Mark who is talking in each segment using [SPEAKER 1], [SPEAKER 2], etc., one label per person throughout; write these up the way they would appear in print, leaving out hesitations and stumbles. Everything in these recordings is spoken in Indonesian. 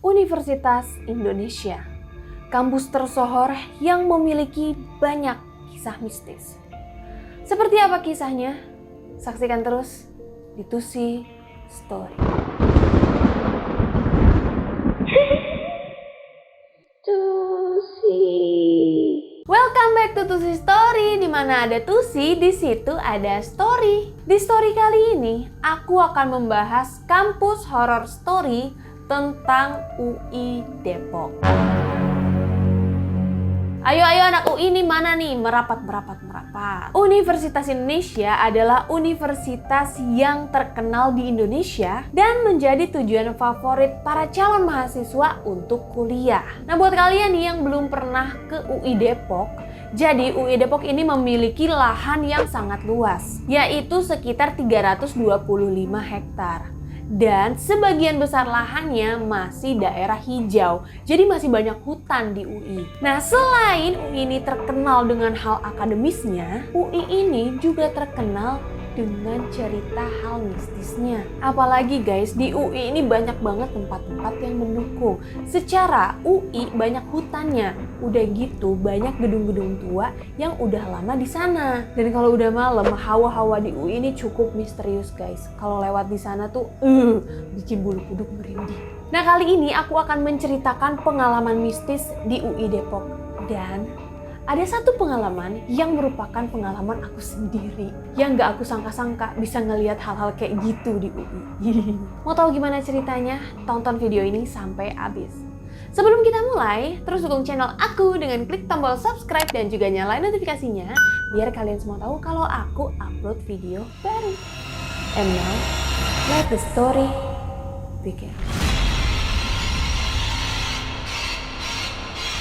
[SPEAKER 1] Universitas Indonesia, kampus tersohor yang memiliki banyak kisah mistis. Seperti apa kisahnya? Saksikan terus di Tusi Story. Tusi. Welcome back to Tusi Story. Di mana ada Tusi, di situ ada story. Di story kali ini, aku akan membahas kampus horror story tentang UI Depok. Ayo anak UI ini mana nih? Merapat. Universitas Indonesia adalah universitas yang terkenal di Indonesia dan menjadi tujuan favorit para calon mahasiswa untuk kuliah. Nah, buat kalian nih yang belum pernah ke UI Depok, jadi UI Depok ini memiliki lahan yang sangat luas, yaitu sekitar 325 hektar. Dan sebagian besar lahannya masih daerah hijau, jadi masih banyak hutan di UI. Nah, selain UI ini terkenal dengan hal akademisnya, UI ini juga terkenal dengan cerita hal mistisnya. Apalagi guys, di UI ini banyak banget tempat-tempat yang mendukung. Secara UI banyak hutannya, udah gitu banyak gedung-gedung tua yang udah lama di sana. Dan kalau udah malam, hawa-hawa di UI ini cukup misterius guys. Kalau lewat di sana tuh bikin bulu kuduk merinding. Nah, kali ini aku akan menceritakan pengalaman mistis di UI Depok. Dan ada satu pengalaman yang merupakan pengalaman aku sendiri yang gak aku sangka-sangka bisa ngelihat hal-hal kayak gitu di UI. Mau tahu gimana ceritanya? Tonton video ini sampai habis. Sebelum kita mulai, terus dukung channel aku dengan klik tombol subscribe dan juga nyalain notifikasinya biar kalian semua tahu kalau aku upload video baru. And now, let the story begin.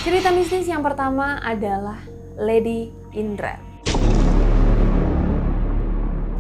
[SPEAKER 1] Cerita mistis yang pertama adalah Lady in Red.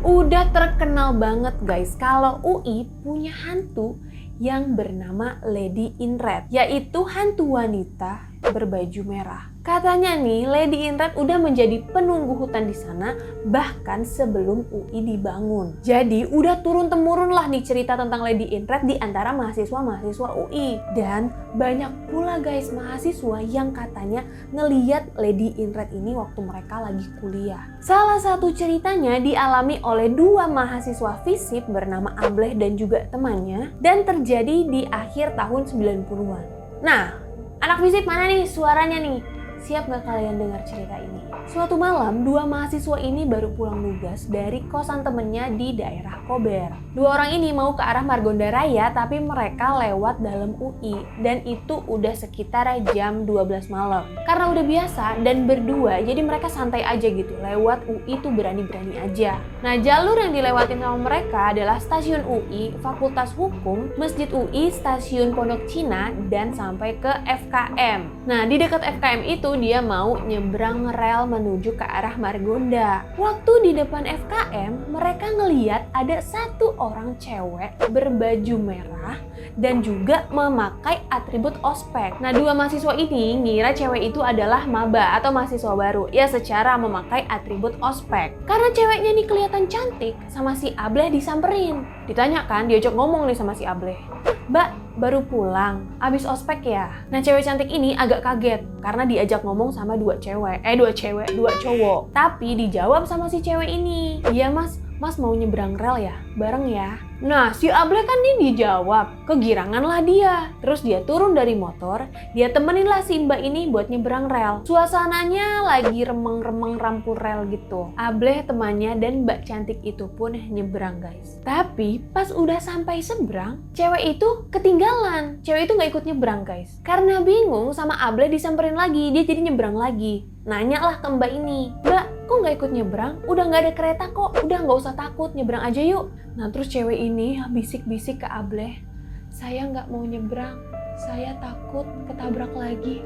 [SPEAKER 1] Udah terkenal banget guys kalau UI punya hantu yang bernama Lady in Red, yaitu hantu wanita berbaju merah. Katanya nih, Lady in Red udah menjadi penunggu hutan di sana bahkan sebelum UI dibangun. Jadi udah turun-temurun lah nih cerita tentang Lady in Red di antara mahasiswa-mahasiswa UI. Dan banyak pula guys mahasiswa yang katanya ngeliat Lady in Red ini waktu mereka lagi kuliah. Salah satu ceritanya dialami oleh dua mahasiswa FISIP bernama Ableh dan juga temannya, dan terjadi di akhir tahun 90-an. Nah, anak FISIP mana nih suaranya nih? Siap gak kalian dengar cerita ini? Suatu malam, dua mahasiswa ini baru pulang nugas dari kosan temennya di daerah Kober. Dua orang ini mau ke arah Margonda Raya, tapi mereka lewat dalam UI. Dan itu udah sekitar jam 12 malam. Karena udah biasa dan berdua, jadi mereka santai aja gitu. Lewat UI tuh berani-berani aja. Nah, jalur yang dilewatin sama mereka adalah stasiun UI, Fakultas Hukum, Masjid UI, stasiun Pondok Cina, dan sampai ke FKM. Nah, di dekat FKM itu dia mau nyebrang rel menuju ke arah Margonda. Waktu di depan FKM, mereka ngeliat ada satu orang cewek berbaju merah dan juga memakai atribut ospek. Nah, dua mahasiswa ini ngira cewek itu adalah maba atau mahasiswa baru. Ya, secara memakai atribut ospek. Karena ceweknya nih kelihatan cantik, sama si Ableh disamperin. Ditanyakan, diajak ngomong nih sama si Ableh. Mbak, baru pulang, abis ospek ya? Nah, cewek cantik ini agak kaget karena diajak ngomong sama dua cowok. Tapi dijawab sama si cewek ini, iya mas mau nyebrang rel ya? Bareng ya? Nah, si Ableh kan nih dijawab, kegirangan lah dia. Terus dia turun dari motor, dia temenin lah si mbak ini buat nyebrang rel. Suasananya lagi remeng-remeng rampur rel gitu. Ableh temannya dan mbak cantik itu pun nyebrang guys. Tapi pas udah sampai seberang, cewek itu ketinggalan. Cewek itu gak ikut nyebrang guys. Karena bingung sama Ableh disamperin lagi, dia jadi nyebrang lagi. Nanya lah ke mbak ini, mbak kok gak ikut nyebrang? Udah gak ada kereta kok, udah gak usah takut, nyebrang aja yuk. Nah, terus cewek ini bisik-bisik ke Ableh, saya nggak mau nyebrang, saya takut ketabrak lagi.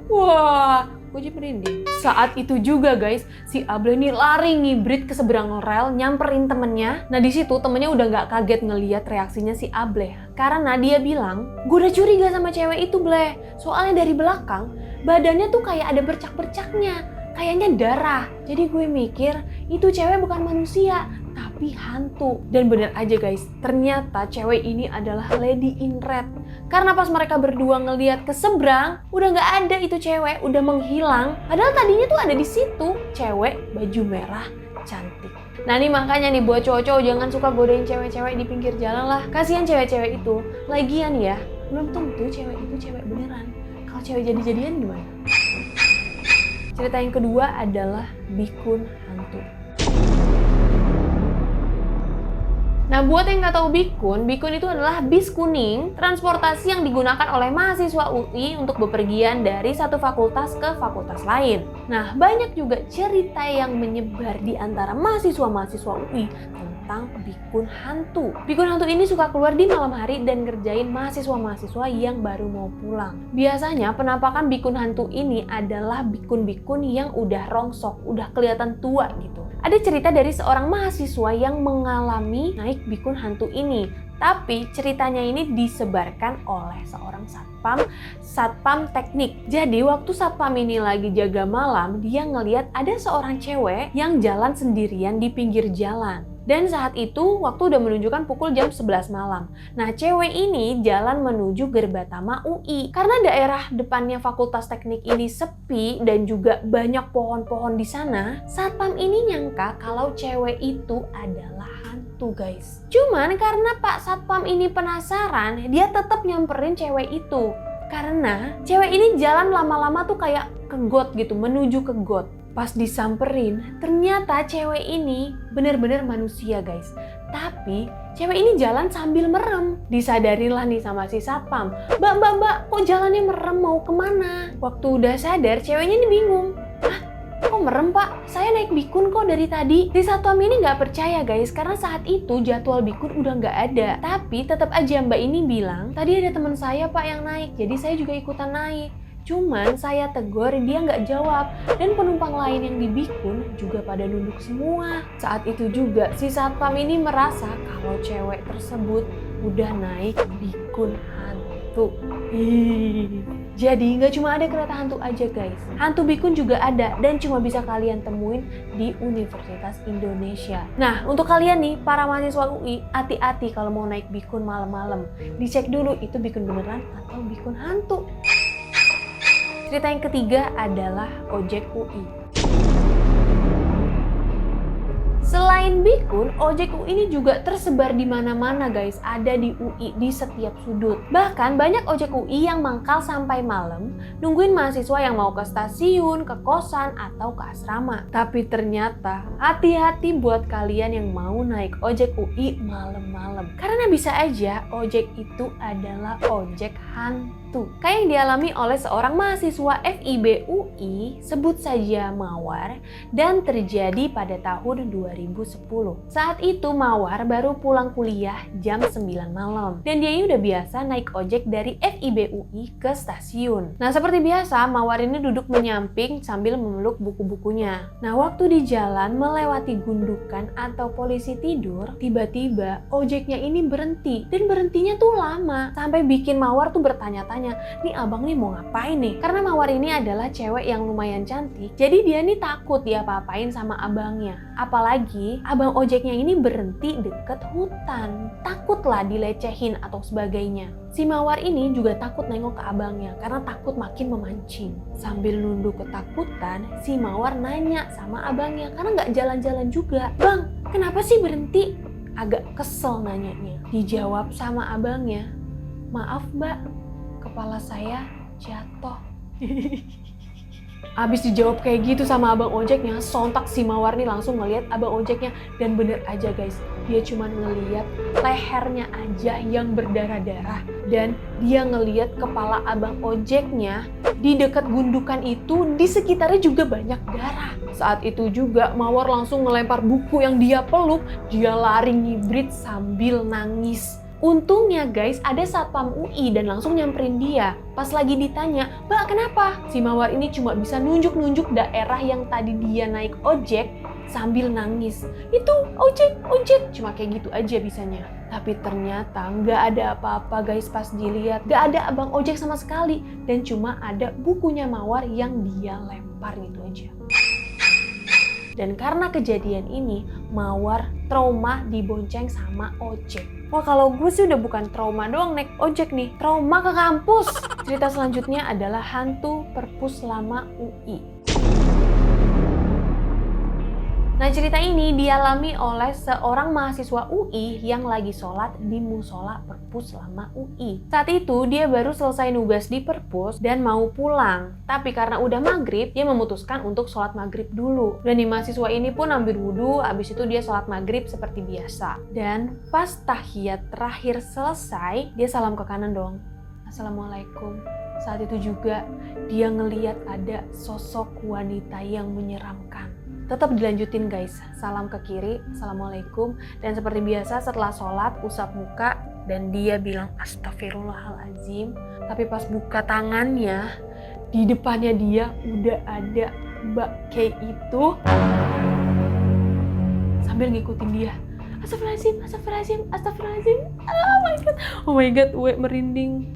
[SPEAKER 1] Wah, gue jadi merinding. Saat itu juga guys, si Ableh nih lari ngibrit ke seberang rel, nyamperin temennya. Nah, di situ temennya udah nggak kaget ngeliat reaksinya si Ableh, karena dia bilang, gue udah curiga sama cewek itu Bleh, soalnya dari belakang badannya tuh kayak ada bercak-bercaknya, kayaknya darah. Jadi gue mikir itu cewek bukan manusia, tapi tapi hantu. Dan bener aja guys, ternyata cewek ini adalah Lady in Red. Karena pas mereka berdua ngeliat ke seberang, udah nggak ada itu cewek, udah menghilang. Padahal tadinya tuh ada di situ, cewek baju merah cantik. Nah nih makanya nih buat cowok-cowok jangan suka godain cewek-cewek di pinggir jalan lah. Kasihan cewek-cewek itu. Lagian ya, belum tentu cewek itu cewek beneran. Kalau cewek jadi-jadian gimana? Cerita yang kedua adalah bikun hantu. Nah, buat yang nggak tahu bikun itu adalah bis kuning, transportasi yang digunakan oleh mahasiswa UI untuk bepergian dari satu fakultas ke fakultas lain. Nah, banyak juga cerita yang menyebar di antara mahasiswa-mahasiswa UI tentang bikun hantu. Bikun hantu ini suka keluar di malam hari dan ngerjain mahasiswa-mahasiswa yang baru mau pulang. Biasanya penampakan bikun hantu ini adalah bikun-bikun yang udah rongsok, udah kelihatan tua gitu. Ada cerita dari seorang mahasiswa yang mengalami naik bikun hantu ini. Tapi ceritanya ini disebarkan oleh seorang satpam teknik. Jadi waktu satpam ini lagi jaga malam, dia ngelihat ada seorang cewek yang jalan sendirian di pinggir jalan. Dan saat itu waktu udah menunjukkan pukul jam 11 malam. Nah cewek ini jalan menuju Gerbatama UI. Karena daerah depannya fakultas teknik ini sepi dan juga banyak pohon-pohon di sana, satpam ini nyangka kalau cewek itu adalah hantu guys. Cuman karena Pak Satpam ini penasaran, dia tetap nyamperin cewek itu. Karena cewek ini jalan lama-lama tuh kayak ke got gitu, menuju ke got. Pas disamperin, ternyata cewek ini bener-bener manusia guys. Tapi cewek ini jalan sambil merem. Disadarinlah nih sama si satpam. Mbak, kok jalannya merem, mau kemana? Waktu udah sadar, ceweknya ini bingung. Hah? Kok merem pak? Saya naik bikun kok dari tadi. Si satpam ini nggak percaya guys, karena saat itu jadwal bikun udah nggak ada. Tapi tetap aja mbak ini bilang, tadi ada teman saya pak yang naik, jadi saya juga ikutan naik. Cuman saya tegur, dia nggak jawab. Dan penumpang lain yang di bikun juga pada nunduk semua. Saat itu juga si satpam ini merasa kalau cewek tersebut udah naik bikun hantu. Jadi nggak cuma ada kereta hantu aja guys. Hantu bikun juga ada dan cuma bisa kalian temuin di Universitas Indonesia. Nah untuk kalian nih para mahasiswa UI, hati-hati kalau mau naik bikun malam-malam. Dicek dulu itu bikun beneran atau bikun hantu. Cerita yang ketiga adalah ojek UI. Selain bikun, ojek UI ini juga tersebar di mana-mana guys, ada di UI di setiap sudut. Bahkan banyak ojek UI yang mangkal sampai malam, nungguin mahasiswa yang mau ke stasiun, ke kosan, atau ke asrama. Tapi ternyata hati-hati buat kalian yang mau naik ojek UI malam-malam. Karena bisa aja ojek itu adalah ojek hantu. Kayak yang dialami oleh seorang mahasiswa FIB UI, sebut saja Mawar, dan terjadi pada tahun 2010. Saat itu Mawar baru pulang kuliah jam 9 malam. Dan dia ini udah biasa naik ojek dari FIB UI ke stasiun. Nah seperti biasa, Mawar ini duduk menyamping sambil memeluk buku-bukunya. Nah waktu di jalan melewati gundukan atau polisi tidur, tiba-tiba ojeknya ini berhenti. Dan berhentinya tuh lama, sampai bikin Mawar tuh bertanya-tanya, nih abang nih mau ngapain nih? Karena Mawar ini adalah cewek yang lumayan cantik, jadi dia nih takut diapa-apain sama abangnya. Apalagi abang ojeknya ini berhenti deket hutan, takutlah dilecehin atau sebagainya. Si Mawar ini juga takut nengok ke abangnya karena takut makin memancing. Sambil nunduk ketakutan, si Mawar nanya sama abangnya karena nggak jalan-jalan juga. Bang, kenapa sih berhenti? Agak kesel nanyanya. Dijawab sama abangnya, maaf mbak, kepala saya jatuh. Abis dijawab kayak gitu sama abang ojeknya, sontak si Mawar nih langsung ngeliat abang ojeknya. Dan bener aja guys, dia cuma ngeliat lehernya aja yang berdarah-darah. Dan dia ngeliat kepala abang ojeknya di dekat gundukan itu, di sekitarnya juga banyak darah. Saat itu juga Mawar langsung ngelempar buku yang dia peluk, dia lari ngibrit sambil nangis. Untungnya guys ada satpam UI dan langsung nyamperin dia. Pas lagi ditanya, mbak kenapa? Si Mawar ini cuma bisa nunjuk-nunjuk daerah yang tadi dia naik ojek sambil nangis. Itu ojek, cuma kayak gitu aja bisanya. Tapi ternyata nggak ada apa-apa guys pas dilihat. Nggak ada abang ojek sama sekali. Dan cuma ada bukunya Mawar yang dia lempar gitu aja. Dan karena kejadian ini, Mawar trauma dibonceng sama ojek. Wah, kalau gue sih udah bukan trauma doang naik ojek nih, trauma ke kampus. Cerita selanjutnya adalah hantu perpus lama UI. Nah, cerita ini dialami oleh seorang mahasiswa UI yang lagi sholat di musola perpus lama UI. Saat itu dia baru selesai nugas di perpus dan mau pulang. Tapi karena udah maghrib, dia memutuskan untuk sholat maghrib dulu. Dan mahasiswa ini pun ambil wudhu, abis itu dia sholat maghrib seperti biasa. Dan pas tahiyat terakhir selesai, dia salam ke kanan dong. Assalamualaikum. Saat itu juga dia ngeliat ada sosok wanita yang menyeramkan. Tetap dilanjutin guys, salam ke kiri, assalamualaikum, dan seperti biasa setelah sholat usap muka dan dia bilang astagfirullahaladzim. Tapi pas buka tangannya, di depannya dia udah ada Mbak K itu sambil ngikutin dia. Astagfirullahaladzim, astagfirullahaladzim, astagfirullahaladzim. Oh my god, merinding.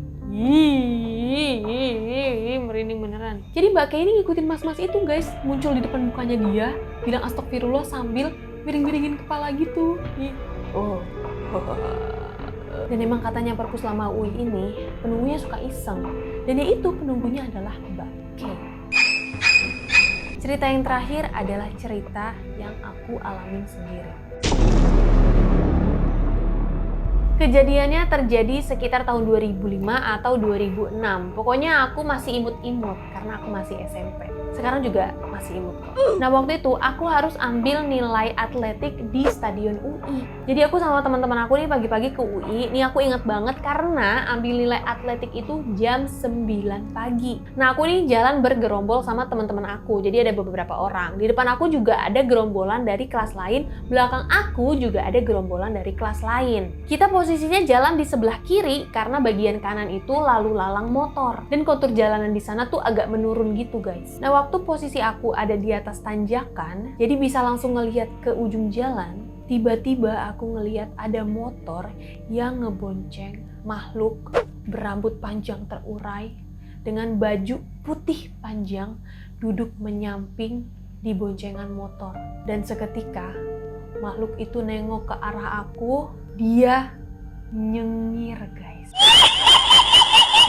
[SPEAKER 1] Merinding beneran. Jadi Mbak Kay ini ngikutin mas-mas itu guys, muncul di depan mukanya dia, bilang astagfirullah sambil miring-miringin kepala gitu. Dan emang katanya perpus lama UI ini penunggunya suka iseng, dan ya itu penunggunya adalah Mbak Kay. Cerita yang terakhir adalah cerita yang aku alamin sendiri. Kejadiannya terjadi sekitar tahun 2005 atau 2006. Pokoknya aku masih imut-imut karena aku masih SMP. Sekarang juga masih imut. Nah, waktu itu aku harus ambil nilai atletik di Stadion UI. Jadi aku sama teman-teman aku nih pagi-pagi ke UI. Nih aku inget banget karena ambil nilai atletik itu jam 9 pagi. Nah, aku nih jalan bergerombol sama teman-teman aku. Jadi ada beberapa orang. Di depan aku juga ada gerombolan dari kelas lain. Belakang aku juga ada gerombolan dari kelas lain. Kita posisinya jalan di sebelah kiri karena bagian kanan itu lalu lalang motor. Dan kontur jalanan di sana tuh agak menurun gitu guys. Nah, waktu posisi aku ada di atas tanjakan, jadi bisa langsung ngelihat ke ujung jalan. Tiba-tiba aku ngelihat ada motor yang ngebonceng makhluk berambut panjang terurai dengan baju putih panjang duduk menyamping di boncengan motor. Dan seketika makhluk itu nengok ke arah aku, dia nyengir guys.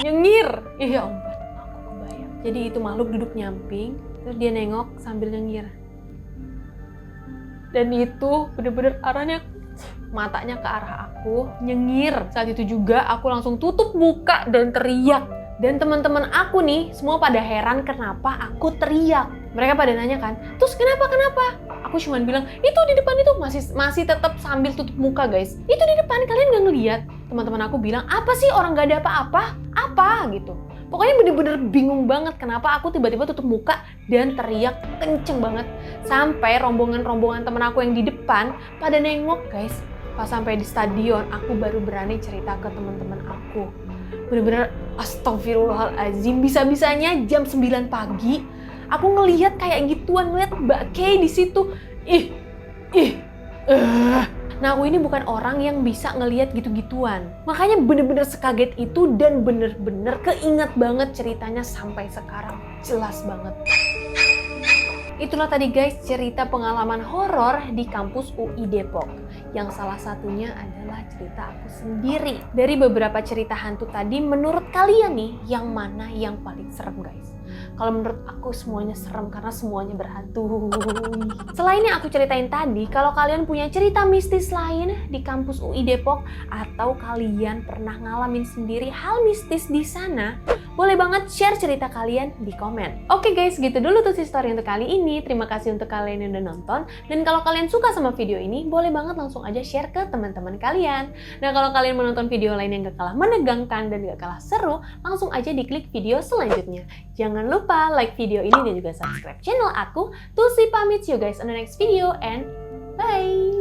[SPEAKER 1] Nyengir! Iya ampun, aku kebayang. Jadi itu makhluk duduk nyamping, terus dia nengok sambil nyengir. Dan itu bener-bener arahnya, matanya ke arah aku, nyengir. Saat itu juga aku langsung tutup muka dan teriak. Dan teman-teman aku nih, semua pada heran kenapa aku teriak. Mereka pada nanya kan, terus kenapa? Aku cuma bilang, itu di depan itu masih tetap sambil tutup muka guys. Itu di depan, kalian nggak ngeliat? Teman-teman aku bilang, apa sih orang nggak ada apa-apa? Apa gitu. Pokoknya bener-bener bingung banget kenapa aku tiba-tiba tutup muka dan teriak kenceng banget. Sampai rombongan-rombongan teman aku yang di depan pada nengok guys. Pas sampai di stadion, aku baru berani cerita ke teman-teman aku. Bener-bener astagfirullahaladzim, bisa-bisanya jam 9 pagi aku ngelihat kayak gituan, ngelihat Mbak Kay di situ. Nah, aku ini bukan orang yang bisa ngelihat gitu-gituan. Makanya bener-bener sekaget itu dan bener-bener keinget banget ceritanya sampai sekarang. Jelas banget. Itulah tadi guys cerita pengalaman horor di kampus UI Depok. Yang salah satunya adalah cerita aku sendiri. Dari beberapa cerita hantu tadi, menurut kalian nih yang mana yang paling serem guys? Kalau menurut aku semuanya serem karena semuanya berhantu. Selain yang aku ceritain tadi, kalau kalian punya cerita mistis lain di kampus UI Depok atau kalian pernah ngalamin sendiri hal mistis di sana, boleh banget share cerita kalian di komen. Oke guys, gitu dulu tuh story untuk kali ini. Terima kasih untuk kalian yang udah nonton. Dan kalau kalian suka sama video ini, boleh banget langsung aja share ke teman-teman kalian. Nah, kalau kalian menonton video lain yang gak kalah menegangkan dan gak kalah seru, langsung aja diklik video selanjutnya. Jangan lupa like video ini dan juga subscribe channel aku. Tulsi pamit, see you guys on the next video and bye!